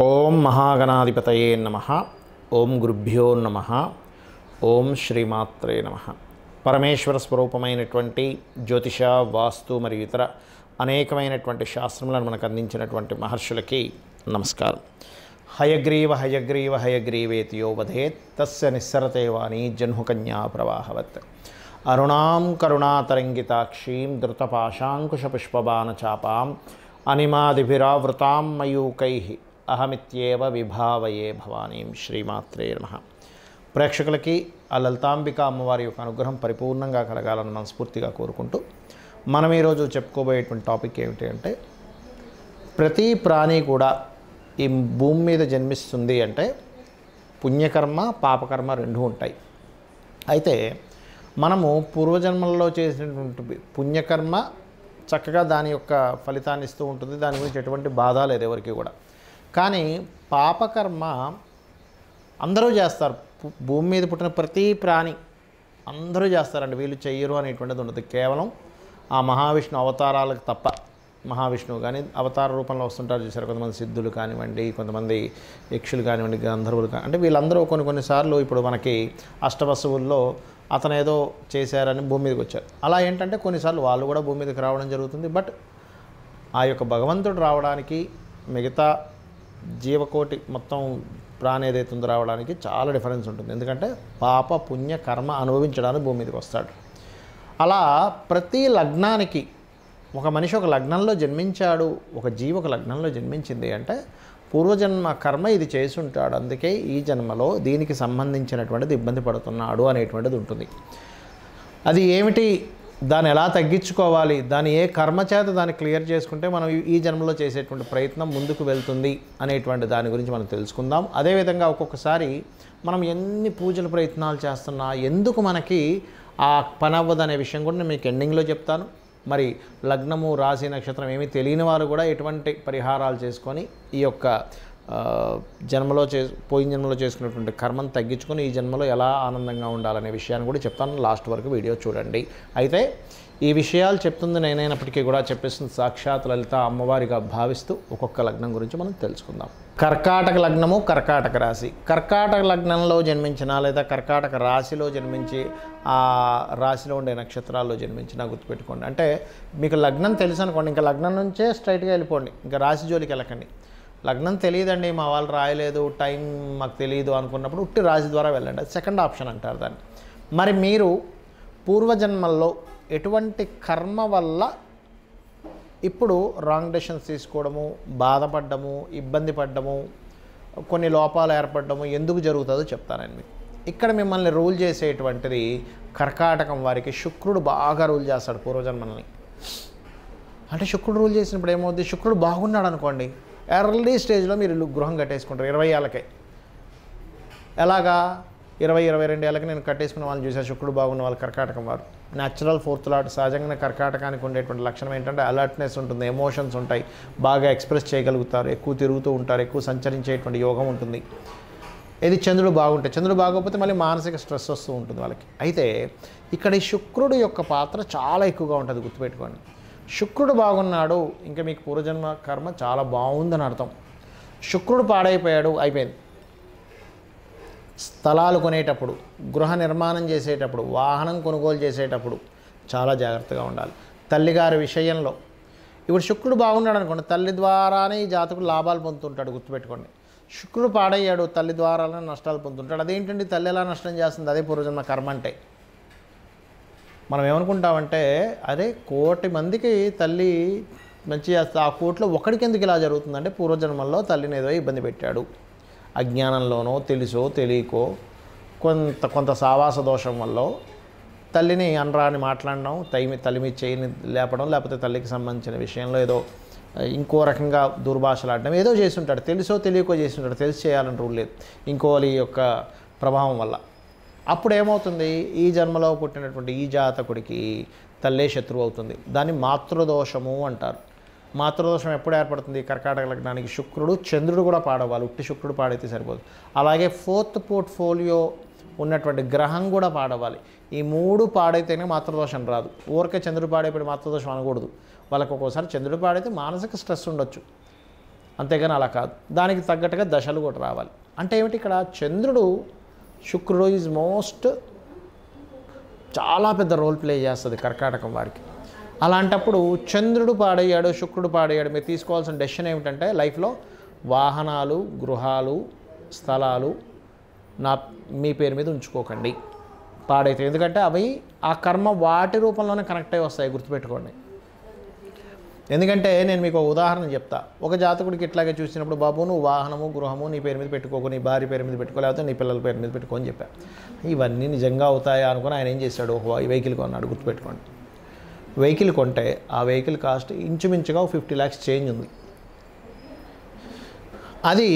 ఓం మహాగణాధిపతయే నమః. ఓం గురుభ్యో నమః. ఓం శ్రీమాత్రే నమః. పరమేశ్వర స్వరూపమైనటువంటి జ్యోతిష, వాస్తు మరియు ఇతర అనేకమైనటువంటి శాస్త్రములను మనకు అందించినటువంటి మహర్షులకి నమస్కారం. హయగ్రీవ హయగ్రీవ హయగ్రీవేతి యో వదేత్ తస్య నిస్సరతే వాణి జహ్నుకన్యా ప్రవాహవత్. అరుణాం కరుణాతరంగితాక్షీం ధృతపాశాంకుశపుష్పబాణచాపాం అనిమాదిభిరావృతాం మయూకైః అహమిత్యేవ విభావయే భవానీం. శ్రీమాత్రే నమః. ప్రేక్షకులకి ఆ లలితాంబిక అమ్మవారి యొక్క అనుగ్రహం పరిపూర్ణంగా కలగాలని మనస్ఫూర్తిగా కోరుకుంటూ మనం ఈరోజు చెప్పుకోబోయేటువంటి టాపిక్ ఏమిటి అంటే, ప్రతి ప్రాణి కూడా ఈ భూమి మీద జన్మిస్తుంది అంటే పుణ్యకర్మ పాపకర్మ రెండూ ఉంటాయి. అయితే మనము పూర్వజన్మల్లో చేసినటువంటి పుణ్యకర్మ చక్కగా దాని యొక్క ఫలితాన్ని ఇస్తూ ఉంటుంది. దాని గురించి ఎటువంటి బాధ లేదు ఎవరికి కూడా. కానీ పాపకర్మ అందరూ చేస్తారు. భూమి మీద పుట్టిన ప్రతి ప్రాణి అందరూ చేస్తారండి. వీళ్ళు చెయ్యరు అనేటువంటిది ఉండదు. కేవలం ఆ మహావిష్ణు అవతారాలకు తప్ప. మహావిష్ణువు కానీ అవతార రూపంలో వస్తుంటారు చూసారు. కొంతమంది సిద్ధులు కానివ్వండి, కొంతమంది యక్షులు కానివ్వండి, గంధర్వులు అంటే వీళ్ళందరూ కొన్నిసార్లు ఇప్పుడు మనకి అష్టవసువుల్లో అతను ఏదో చేశారని భూమి మీదకి వచ్చారు. అలా ఏంటంటే కొన్నిసార్లు వాళ్ళు కూడా భూమి మీదకి రావడం జరుగుతుంది. బట్ ఆ యొక్క భగవంతుడు రావడానికి, మిగతా జీవకోటి మొత్తం ప్రాణి ఏదైతుందో రావడానికి చాలా డిఫరెన్స్ ఉంటుంది. ఎందుకంటే పాప పుణ్య కర్మ అనుభవించడానికి భూమి మీదకి వస్తాడు. అలా ప్రతి లగ్నానికి ఒక మనిషి ఒక లగ్నంలో జన్మించాడు, ఒక జీవి ఒక లగ్నంలో జన్మించింది అంటే పూర్వజన్మ కర్మ ఇది చేసి ఉంటాడు. అందుకే ఈ జన్మలో దీనికి సంబంధించినటువంటిది ఇబ్బంది పడుతున్నాడు అనేటువంటిది ఉంటుంది. అది ఏమిటి, దాన్ని ఎలా తగ్గించుకోవాలి, దాని ఏ కర్మ చేత దాన్ని క్లియర్ చేసుకుంటే మనం ఈ జన్మలో చేసేటువంటి ప్రయత్నం ముందుకు వెళ్తుంది అనేటువంటి దాని గురించి మనం తెలుసుకుందాం. అదేవిధంగా ఒక్కొక్కసారి మనం ఎన్ని పూజల ప్రయత్నాలు చేస్తున్నా ఎందుకు మనకి ఆ పని అవ్వదు అనే విషయం కూడా నేను మీకు ఎండింగ్లో చెప్తాను. మరి లగ్నము, రాశి, నక్షత్రం ఏమీ తెలియని వారు కూడా ఎటువంటి పరిహారాలు చేసుకొని ఈ యొక్క పోయిన జన్మలో చేసుకున్నటువంటి కర్మను తగ్గించుకొని ఈ జన్మలో ఎలా ఆనందంగా ఉండాలనే విషయాన్ని కూడా చెప్తాను. లాస్ట్ వరకు వీడియో చూడండి. అయితే ఈ విషయాలు చెప్తుంది నేనైనప్పటికీ కూడా చెప్పేస్తుంది సాక్షాత్ లలిత అమ్మవారిగా భావిస్తూ ఒక్కొక్క లగ్నం గురించి మనం తెలుసుకుందాం. కర్కాటక లగ్నము, కర్కాటక రాశి. కర్కాటక లగ్నంలో జన్మించిన లేదా కర్కాటక రాశిలో జన్మించి ఆ రాశిలో ఉండే నక్షత్రాల్లో జన్మించినా గుర్తుపెట్టుకోండి. అంటే మీకు లగ్నం తెలుసు అనుకోండి, ఇంకా లగ్నం నుంచే స్ట్రైట్గా వెళ్ళిపోండి, ఇంకా రాశి జోలికి వెళ్ళకండి. లగ్నం తెలియదండి, మా వాళ్ళు రాయలేదు, టైం మాకు తెలియదు అనుకున్నప్పుడు ఉట్టి రాశి ద్వారా వెళ్ళండి. అది సెకండ్ ఆప్షన్ అంటారు దాన్ని. మరి మీరు పూర్వజన్మల్లో ఎటువంటి కర్మ వల్ల ఇప్పుడు రాంగ్ డెసిషన్స్ తీసుకోవడము, బాధపడ్డము, ఇబ్బంది పడ్డము, కొన్ని లోపాలు ఏర్పడము ఎందుకు జరుగుతుందో చెప్తానండి మీకు. ఇక్కడ మిమ్మల్ని రూల్ చేసేటువంటిది కర్కాటకం వారికి శుక్రుడు బాగా రూల్ చేస్తాడు పూర్వజన్మల్ని. అంటే శుక్రుడు రూల్ చేసినప్పుడు ఏమవుద్ది, శుక్రుడు బాగున్నాడు అనుకోండి, ఎర్లీ స్టేజ్లో మీరు గృహం కట్టేసుకుంటారు 20 ఏళ్ళకే. ఎలాగా 20-22 ఏళ్ళకి నేను కట్టేసుకున్న వాళ్ళని చూసాను. శుక్రుడు బాగున్న వాళ్ళు కర్కాటకం వారు న్యాచురల్ ఫోర్త్ లాట్. సహజంగా కర్కాటకానికి ఉండేటువంటి లక్షణం ఏంటంటే అలర్ట్నెస్ ఉంటుంది, ఎమోషన్స్ ఉంటాయి, బాగా ఎక్స్ప్రెస్ చేయగలుగుతారు, ఎక్కువ తిరుగుతూ ఉంటారు, ఎక్కువ సంచరించేటువంటి యోగం ఉంటుంది. ఇది చంద్రుడు బాగుంటే. చంద్రుడు బాగోకపోతే మళ్ళీ మానసిక స్ట్రెస్ వస్తూ ఉంటుంది వాళ్ళకి. అయితే ఇక్కడ ఈ శుక్రుడు యొక్క పాత్ర చాలా ఎక్కువగా ఉంటుంది, గుర్తుపెట్టుకోండి. శుక్రుడు బాగున్నాడు ఇంకా మీకు పూర్వజన్మ కర్మ చాలా బాగుందని అర్థం. శుక్రుడు పాడైపోయాడు, అయిపోయింది. స్థలాలు కొనేటప్పుడు, గృహ నిర్మాణం చేసేటప్పుడు, వాహనం కొనుగోలు చేసేటప్పుడు చాలా జాగ్రత్తగా ఉండాలి. తల్లిగారి విషయంలో ఇప్పుడు శుక్రుడు బాగున్నాడు అనుకోండి, తల్లి ద్వారానే ఈ జాతకుడు లాభాలు పొందుతుంటాడు, గుర్తుపెట్టుకోండి. శుక్రుడు పాడయ్యాడు, తల్లి ద్వారానే నష్టాలు పొందుతుంటాడు. అదేంటండి, తల్లి ఎలా నష్టం చేస్తుంది, అదే పూర్వజన్మ కర్మ అంటే. మనం ఏమనుకుంటామంటే అరే 1,000,000 మందికి తల్లి మంచి చేస్తే ఆ 1,00,000,000లో ఒకడికి ఎందుకు ఇలా జరుగుతుందంటే పూర్వజన్మల్లో తల్లిని ఏదో ఇబ్బంది పెట్టాడు. అజ్ఞానంలోనో తెలుసో తెలియకో కొంత సావాస దోషం వల్ల తల్లిని అనరాని మాట్లాడడం, తల్లి మీద చేయని లేపడం, లేకపోతే తల్లికి సంబంధించిన విషయంలో ఏదో ఇంకో రకంగా దుర్భాషలాడడం ఏదో చేస్తుంటాడు. తెలుసో తెలియకో చేస్తుంటాడు. తెలిసి చేయాలని రూల్ లేదు, ఇంకోలి యొక్క ప్రభావం వల్ల. అప్పుడు ఏమవుతుంది, ఈ జన్మలో పుట్టినటువంటి ఈ జాతకుడికి తల్లే శత్రువు అవుతుంది. దాన్ని మాతృదోషము అంటారు. మాతృదోషం ఎప్పుడు ఏర్పడుతుంది, కర్కాటక లగ్నానికి శుక్రుడు, చంద్రుడు కూడా పాడవాలి. ఉట్టి శుక్రుడు పాడైతే సరిపోదు. అలాగే 4th పోర్ట్ఫోలియో ఉన్నటువంటి గ్రహం కూడా పాడవాలి. ఈ 3 పాడైతేనే మాతృదోషం రాదు. ఊరికే చంద్రుడు పాడైపోయి మాతృదోషం అనకూడదు. వాళ్ళకు ఒక్కోసారి చంద్రుడు పాడైతే మానసిక స్ట్రెస్ ఉండొచ్చు. అంతేగాని అలా కాదు. దానికి తగ్గట్టుగా దశలు కూడా రావాలి. అంటే ఏమిటి, ఇక్కడ చంద్రుడు శుక్రుడు ఈజ్ మోస్ట్ చాలా పెద్ద రోల్ ప్లే చేస్తుంది కర్కాటకం వారికి. అలాంటప్పుడు చంద్రుడు పాడయ్యాడు, శుక్రుడు పాడయ్యాడు, మీరు తీసుకోవాల్సిన డెసిషన్ ఏమిటంటే లైఫ్లో వాహనాలు, గృహాలు, స్థలాలు మీ పేరు మీద ఉంచుకోకండి పాడైతే. ఎందుకంటే అవి ఆ కర్మ వాటి రూపంలోనే కనెక్ట్ అయ్యి వస్తాయి, గుర్తుపెట్టుకోండి. ఎందుకంటే నేను మీకు ఒక ఉదాహరణ చెప్తా. ఒక జాతకుడికి ఇట్లాగే చూసినప్పుడు, బాబు నువ్వు వాహనము, గృహము నీ పేరు మీద పెట్టుకోకు, నీ భార్య పేరు మీద పెట్టుకో, లేకపోతే నీ పిల్లల పేరు మీద పెట్టుకో అని చెప్పా. ఇవన్నీ నిజంగా అవుతాయా అనుకుని ఆయన ఏం చేశాడు, ఒక వెహికల్ కొన్నాడు. గుర్తుపెట్టుకోండి, వెహికల్ కొంటే ఆ వెహికల్ కాస్ట్ ఇంచుమించుగా 50 lakhs చేంజ్ ఉంది. అది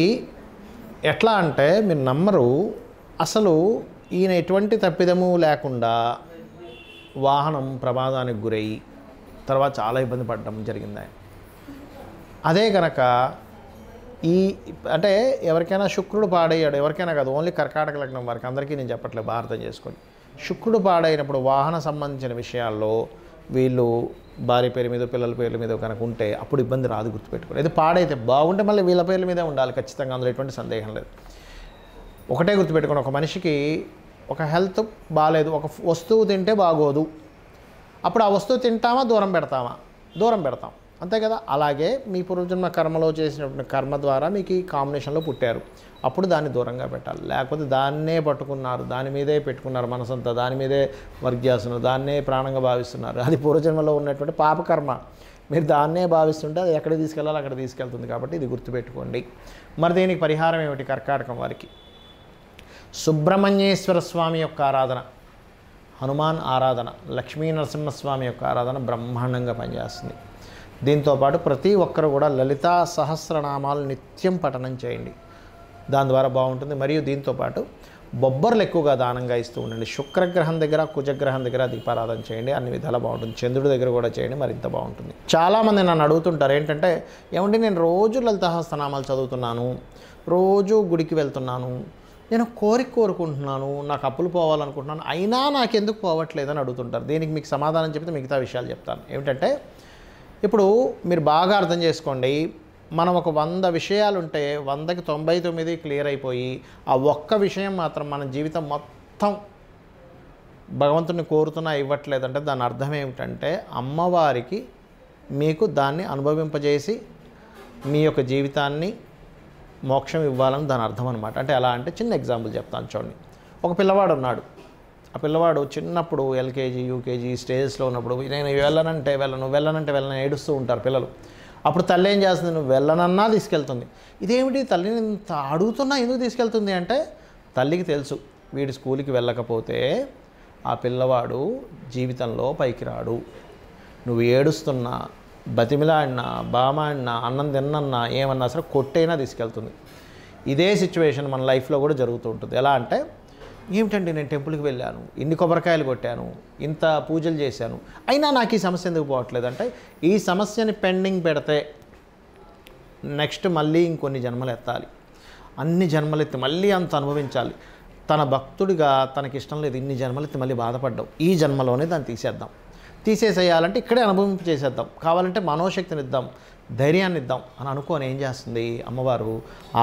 ఎట్లా అంటే మీరు నమ్మరు, అసలు ఈయన ఎటువంటి తప్పిదము లేకుండా వాహనం ప్రమాదానికి గురయ్యి తర్వాత చాలా ఇబ్బంది పడడం జరిగింది. అదే కనుక అంటే ఎవరికైనా శుక్రుడు పాడయ్యాడు, ఎవరికైనా కాదు, ఓన్లీ కర్కాటక లగ్నం వారికి, అందరికీ నేను చెప్పట్లేదు, బాగా అర్థం చేసుకోండి. శుక్రుడు పాడైనప్పుడు వాహన సంబంధించిన విషయాల్లో వీళ్ళు భార్య పేరు మీద, పిల్లల పేర్ల మీద కనుక ఉంటే అప్పుడు ఇబ్బంది రాదు, గుర్తుపెట్టుకోండి. ఇది పాడైతే బాగుంటే మళ్ళీ వీళ్ళ పేర్ల మీదే ఉండాలి ఖచ్చితంగా, అందులో ఎటువంటి సందేహం లేదు. ఒకటే గుర్తుపెట్టుకోండి, ఒక మనిషికి ఒక హెల్త్ బాగాలేదు, ఒక వస్తువు తింటే బాగోదు, అప్పుడు ఆ వస్తువు తింటామా దూరం పెడతామా? దూరం పెడతాం, అంతే కదా. అలాగే మీ పూర్వజన్మ కర్మలో చేసినటువంటి కర్మ ద్వారా మీకు ఈ కాంబినేషన్లో పుట్టారు, అప్పుడు దాన్ని దూరంగా పెట్టాలి. లేకపోతే దాన్నే పట్టుకున్నారు, దాని మీదే పెట్టుకున్నారు మనసంతా, దాని మీదే వర్క్ చేస్తున్నారు, దాన్నే ప్రాణంగా భావిస్తున్నారు. అది పూర్వజన్మలో ఉన్నటువంటి పాపకర్మ. మీరు దాన్నే భావిస్తుంటే అది ఎక్కడికి తీసుకెళ్ళాలి అక్కడ తీసుకెళ్తుంది. కాబట్టి ఇది గుర్తుపెట్టుకోండి. మరి దీనికి పరిహారం ఏమిటి? కర్కాటకం వారికి సుబ్రహ్మణ్యేశ్వర స్వామి యొక్క ఆరాధన, హనుమాన్ ఆరాధన, లక్ష్మీ నరసింహస్వామి యొక్క ఆరాధన బ్రహ్మాండంగా పనిచేస్తుంది. దీంతోపాటు ప్రతి ఒక్కరు కూడా లలితా సహస్రనామాలు నిత్యం పఠనం చేయండి, దాని ద్వారా బాగుంటుంది. మరియు దీంతోపాటు బొబ్బర్లు ఎక్కువగా దానంగా ఇస్తూ ఉండండి. శుక్రగ్రహం దగ్గర, కుజగ్రహం దగ్గర దీపారాధన చేయండి, అన్ని విధాలా బాగుంటుంది. చంద్రుడి దగ్గర కూడా చేయండి, మరింత బాగుంటుంది. చాలామంది నన్ను అడుగుతుంటారు ఏంటంటే, ఏమంటే నేను రోజు లలితా సహస్రనామాలు చదువుతున్నాను, రోజు గుడికి వెళ్తున్నాను, నేను కోరుకుంటున్నాను, నాకు అప్పులు పోవాలనుకుంటున్నాను, అయినా నాకెందుకు పోవట్లేదని అడుగుతుంటారు. దీనికి మీకు సమాధానం చెప్తే మిగతా విషయాలు చెప్తాను. ఏమిటంటే ఇప్పుడు మీరు బాగా అర్థం చేసుకోండి, మనం ఒక 100 విషయాలు ఉంటే 100కి 99 క్లియర్ అయిపోయి ఆ ఒక్క విషయం మాత్రం మన జీవితం మొత్తం భగవంతుని కోరుతున్నా ఇవ్వట్లేదంటే దాని అర్థం ఏమిటంటే అమ్మవారికి మీకు దాన్ని అనుభవింపజేసి మీ యొక్క జీవితాన్ని మోక్షం ఇవ్వాలని దాని అర్థం అనమాట. అంటే ఎలా అంటే చిన్న ఎగ్జాంపుల్ చెప్తాను చూడండి. ఒక పిల్లవాడు ఉన్నాడు, ఆ పిల్లవాడు చిన్నప్పుడు ఎల్కేజీ యూకేజీ స్టేజెస్లో ఉన్నప్పుడు నేను వెళ్ళను ఏడుస్తూ ఉంటారు పిల్లలు. అప్పుడు తల్లి ఏం చేస్తుంది, నువ్వు వెళ్ళనన్నా తీసుకెళ్తుంది. ఇదేమిటి తల్లిని ఇంత అడుగుతున్నా ఎందుకు తీసుకెళ్తుంది అంటే తల్లికి తెలుసు వీడి స్కూల్కి వెళ్ళకపోతే ఆ పిల్లవాడు జీవితంలో పైకి రాడు. నువ్వు ఏడుస్తున్నా, బతిమిలాడినా, బామాడినా, అన్నం తిన్నన్నా, ఏమన్నా సరే కొట్టైనా తీసుకెళ్తుంది. ఇదే సిచ్యువేషన్ మన లైఫ్లో కూడా జరుగుతూ ఉంటుంది. ఎలా అంటే ఏమిటండి నేను టెంపుల్కి వెళ్ళాను, ఇన్ని కొబ్బరికాయలు కొట్టాను, ఇంత పూజలు చేశాను, అయినా నాకు ఈ సమస్య ఎందుకు పోవట్లేదు అంటే ఈ సమస్యని పెండింగ్ పెడితే నెక్స్ట్ మళ్ళీ ఇంకొన్ని జన్మలు ఎత్తాలి, అన్ని జన్మలు ఎత్తి మళ్ళీ అంత అనుభవించాలి. తన భక్తుడిగా తనకి ఇష్టం లేదు ఇన్ని జన్మలు ఎత్తి మళ్ళీ బాధపడ్డావు, ఈ జన్మలోనే దాన్ని తీసేసేయాలంటే ఇక్కడే అనుభవింపు చేసేద్దాం, కావాలంటే మనోశక్తిని ఇద్దాం, ధైర్యాన్ని ఇద్దాం అని అనుకోని ఏం చేస్తుంది అమ్మవారు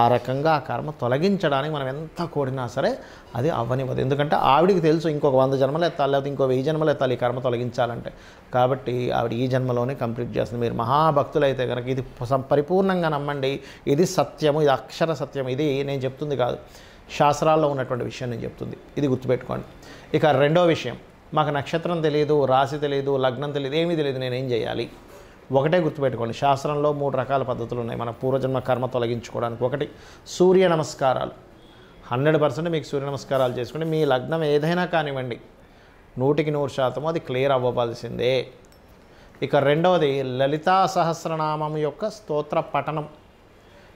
ఆ రకంగా ఆ కర్మ తొలగించడానికి మనం ఎంత కోరినా సరే అది అవ్వనివ్వదు. ఎందుకంటే ఆవిడికి తెలుసు ఇంకొక 100 జన్మలు ఎత్తాలి, లేకపోతే ఇంకో 1000 జన్మలు ఎత్తాలి ఈ కర్మ తొలగించాలంటే. కాబట్టి ఆవిడ ఈ జన్మలోనే కంప్లీట్ చేస్తుంది. మీరు మహాభక్తులైతే కనుక ఇది పరిపూర్ణంగా నమ్మండి. ఇది సత్యము, ఇది అక్షర సత్యం. ఇది నేను చెప్తుంది కాదు, శాస్త్రాల్లో ఉన్నటువంటి విషయం నేను చెప్తుంది. ఇది గుర్తుపెట్టుకోండి. ఇక రెండో విషయం, మాకు నక్షత్రం తెలియదు, రాశి తెలియదు, లగ్నం తెలియదు, ఏమీ తెలియదు, నేనేం చేయాలి? ఒకటే గుర్తుపెట్టుకోండి, శాస్త్రంలో 3 రకాల పద్ధతులు ఉన్నాయి మన పూర్వజన్మ కర్మ తొలగించుకోవడానికి. ఒకటి సూర్య నమస్కారాలు. 100% మీకు సూర్య నమస్కారాలు చేసుకుంటే మీ లగ్నం ఏదైనా కానివ్వండి 100% అది క్లియర్ అవ్వవలసిందే. ఇక రెండవది లలితా సహస్రనామం యొక్క స్తోత్ర పఠనం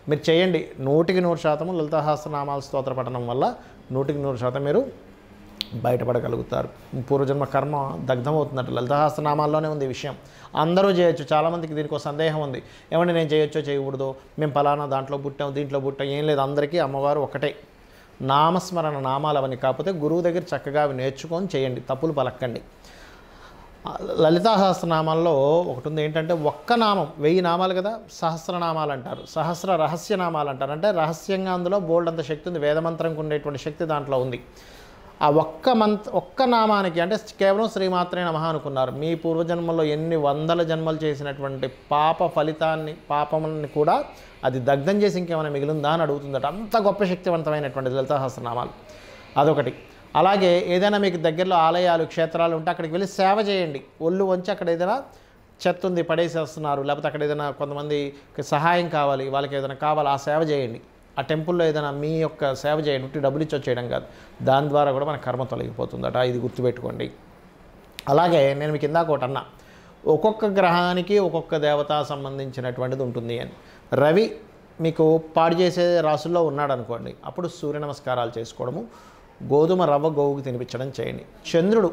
మీరు చేయండి. 100% లలితా సహస్రనామాల స్తోత్ర పఠనం వల్ల 100% మీరు బయటపడగలుగుతారు. పూర్వజన్మ కర్మ దగ్ధమవుతుందంట. లలితా సహస్రనామాల్లోనే ఉంది ఈ విషయం. అందరూ చేయొచ్చు. చాలామందికి దీనికి ఒక సందేహం ఉంది, ఏమంటే నేను చేయొచ్చో చేయకూడదు, మేము ఫలానా దాంట్లో పుట్టాం దీంట్లో పుట్టాం. ఏం లేదు, అందరికీ అమ్మవారు ఒకటే. నామస్మరణ నామాలు అవన్నీ కాకపోతే గురువు దగ్గర చక్కగా అవి నేర్చుకొని చేయండి, తప్పులు పలక్కండి. లలితా సహస్రనామాల్లో ఒకటి ఉంది ఏంటంటే, ఒక్క నామం 1000 నామాలు కదా, సహస్రనామాలు అంటారు, సహస్ర రహస్యనామాలు అంటారు. అంటే రహస్యంగా అందులో బోల్డ్ అంత శక్తి ఉంది, వేదమంత్రంకి ఉండేటువంటి శక్తి దాంట్లో ఉంది. ఆ ఒక్క నామానికి అంటే కేవలం శ్రీమాత్రే నమః అనుకున్నారు, మీ పూర్వజన్మలో ఎన్ని వందల జన్మలు చేసినటువంటి పాపముని కూడా అది దగ్ధం చేసి ఇంకేమైనా మిగిలిందా అని అడుగుతుందట. అంత గొప్ప శక్తివంతమైనటువంటి లలితా సహస్రనామాలు అదొకటి. అలాగే ఏదైనా మీకు దగ్గరలో ఆలయాలు, క్షేత్రాలు ఉంటే అక్కడికి వెళ్ళి సేవ చేయండి. ఒళ్ళు వంచి అక్కడ ఏదైనా చెత్త ఉంది పడేసేస్తున్నారు, లేకపోతే అక్కడ ఏదైనా కొంతమందికి సహాయం కావాలి, వాళ్ళకి ఏదైనా కావాలి, ఆ సేవ చేయండి. ఆ టెంపుల్లో ఏదైనా మీ యొక్క సేవ చేయండి, డబ్బులు ఇచ్చి చేయడం కాదు, దాని ద్వారా కూడా మన కర్మ తొలగిపోతుందట. ఇది గుర్తుపెట్టుకోండి. అలాగే నేను మీకు ఇందాక ఒకటి అన్నా, ఒక్కొక్క గ్రహానికి ఒక్కొక్క దేవత సంబంధించినటువంటిది ఉంటుంది అని. రవి మీకు పాడు చేసే రాసుల్లో ఉన్నాడు అనుకోండి, అప్పుడు సూర్య నమస్కారాలు చేసుకోవడము, గోధుమ రవ్వ గోవుకి తినిపించడం చేయండి. చంద్రుడు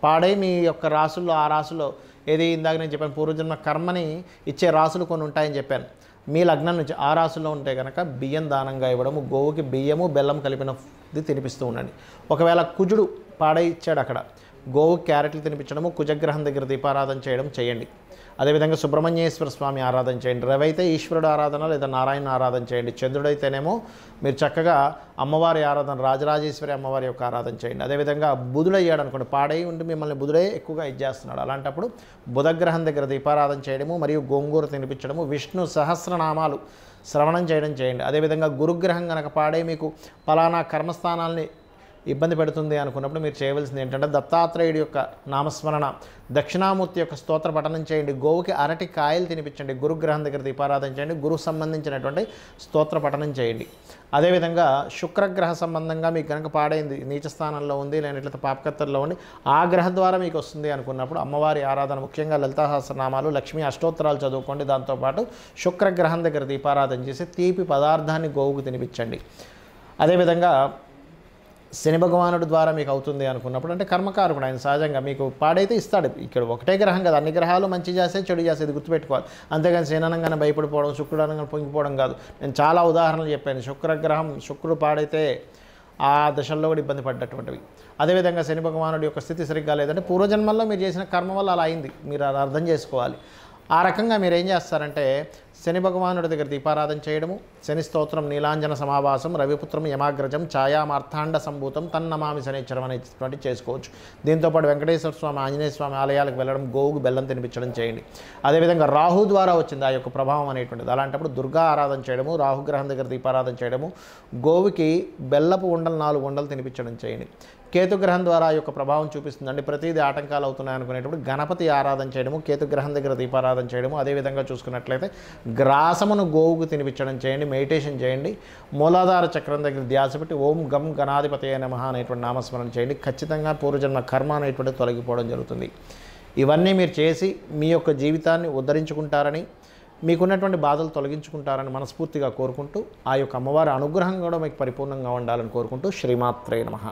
పాడై మీ యొక్క రాసుల్లో, ఆ రాసులో ఏది ఇందాక నేను చెప్పాను, పూర్వజన్మ కర్మని ఇచ్చే రాసులు కొన్ని ఉంటాయని చెప్పాను. మీ లగ్నం నుంచి ఆ రాసుల్లో ఉంటే కనుక బియ్యం దానంగా ఇవ్వడము, గోవుకి బియ్యము బెల్లం కలిపినది తినిపిస్తూ ఉండండి. ఒకవేళ కుజుడు పాడై ఇచ్చాడు, అక్కడ గోవుకి క్యారెట్లు తినిపించడము, కుజగ్రహం దగ్గర దీపారాధన చేయడం చేయండి. అదేవిధంగా సుబ్రహ్మణ్యేశ్వర స్వామి ఆరాధన చేయండి. రవి అయితే ఈశ్వరుడు ఆరాధన లేదా నారాయణ ఆరాధన చేయండి. చంద్రుడైతేనేమో మీరు చక్కగా అమ్మవారి ఆరాధన, రాజరాజేశ్వరి అమ్మవారి యొక్క ఆరాధన చేయండి. అదేవిధంగా బుధుడు అయ్యాడు అనుకోండి, పాడై ఉండి మిమ్మల్ని బుధుడే ఎక్కువగా ఇచ్చేస్తున్నాడు, అలాంటప్పుడు బుధగ్రహం దగ్గర దీపారాధన చేయడము మరియు గోంగూర తినిపించడము, విష్ణు సహస్రనామాలు శ్రవణం చేయడం చేయండి. అదేవిధంగా గురుగ్రహం కనుక పాడై మీకు ఫలానా కర్మస్థానాల్ని ఇబ్బంది పెడుతుంది అనుకున్నప్పుడు మీరు చేయవలసింది ఏంటంటే, దత్తాత్రేయుడి యొక్క నామస్మరణ, దక్షిణామూర్తి యొక్క స్తోత్ర పఠనం చేయండి, గోవుకి అరటి కాయలు తినిపించండి, గురుగ్రహం దగ్గర దీపారాధన చేయండి, గురువు సంబంధించినటువంటి స్తోత్ర పఠనం చేయండి. అదేవిధంగా శుక్రగ్రహ సంబంధంగా మీకు కనుక పాడైంది, నీచ స్థానంలో ఉంది, లేనట్లయితే పాపకత్తర్లో ఉండి ఆ గ్రహం ద్వారా మీకు వస్తుంది అనుకున్నప్పుడు అమ్మవారి ఆరాధన, ముఖ్యంగా లలితా సహస్రనామాలు, లక్ష్మీ అష్టోత్తరాలు చదువుకోండి. దాంతోపాటు శుక్రగ్రహం దగ్గర దీపారాధన చేసి తీపి పదార్థాన్ని గోవుకు తినిపించండి. అదేవిధంగా శని భగవానుడి ద్వారా మీకు అవుతుంది అనుకున్నప్పుడు, అంటే కర్మకారకుడు ఆయన, సహజంగా మీకు పాడైతే ఇస్తాడు. ఇక్కడ ఒకటే గ్రహం కదా, అన్ని గ్రహాలు మంచి చేస్తే చెడు చేసేది గుర్తుపెట్టుకోవాలి. అంతేగాని శని అనగానే భయపడిపోవడం, శుక్రుడు అనగానే పొంగిపోవడం కాదు. నేను చాలా ఉదాహరణలు చెప్పాను. శుక్రుడు పాడైతే ఆ దశల్లో కూడా ఇబ్బంది పడ్డటువంటివి. అదేవిధంగా శని భగవానుడి యొక్క స్థితి సరిగ్గా లేదంటే పూర్వజన్మల్లో మీరు చేసిన కర్మ వల్ల అలా అయింది, మీరు అది అర్థం చేసుకోవాలి. ఆ రకంగా మీరు ఏం చేస్తారంటే, శని భగవానుడి దగ్గర దీపారాధన చేయడము, శని స్తోత్రం, నీలాంజన సమావాసం, రవిపుత్రం యమాగ్రజం, ఛాయామార్థాండ సంభూతం తన్నమామి శనిచ్చరం అనేటువంటి చేసుకోవచ్చు. దీంతోపాటు వెంకటేశ్వర స్వామి, ఆంజనేయ స్వామి ఆలయాలకు వెళ్ళడం, గోవుకు బెల్లం తినిపించడం చేయండి. అదేవిధంగా రాహు ద్వారా వచ్చింది ఆ యొక్క ప్రభావం అనేటువంటిది, అలాంటప్పుడు దుర్గా ఆరాధన చేయడము, రాహుగ్రహం దగ్గర దీపారాధన చేయడము, గోవుకి బెల్లపు ఉండలు 4 ఉండలు తినిపించడం చేయండి. కేతుగ్రహం ద్వారా ఆ యొక్క ప్రభావం చూపిస్తుందండి, ప్రతిదీ ఆటంకాలు అవుతున్నాయి అనుకునేటప్పుడు గణపతి ఆరాధన చేయడము, కేతుగ్రహం దగ్గర దీపారాధన చేయడము. అదేవిధంగా చూసుకున్నట్లయితే గ్రాసమును గోవుకు తినిపించడం చేయండి, మెడిటేషన్ చేయండి, మూలాధార చక్రం దగ్గర ధ్యాస పెట్టి ఓం గం గణాధిపతయ నమః అనేటువంటి నామస్మరణ చేయండి. ఖచ్చితంగా పూర్వజన్మ కర్మ అనేటువంటిది తొలగిపోవడం జరుగుతుంది. ఇవన్నీ మీరు చేసి మీ యొక్క జీవితాన్ని ఉద్ధరించుకుంటారని, మీకున్నటువంటి బాధలు తొలగించుకుంటారని మనస్ఫూర్తిగా కోరుకుంటూ, ఆ యొక్క అమ్మవారి అనుగ్రహం కూడా మీకు పరిపూర్ణంగా ఉండాలని కోరుకుంటూ, శ్రీమాత్రే నమః.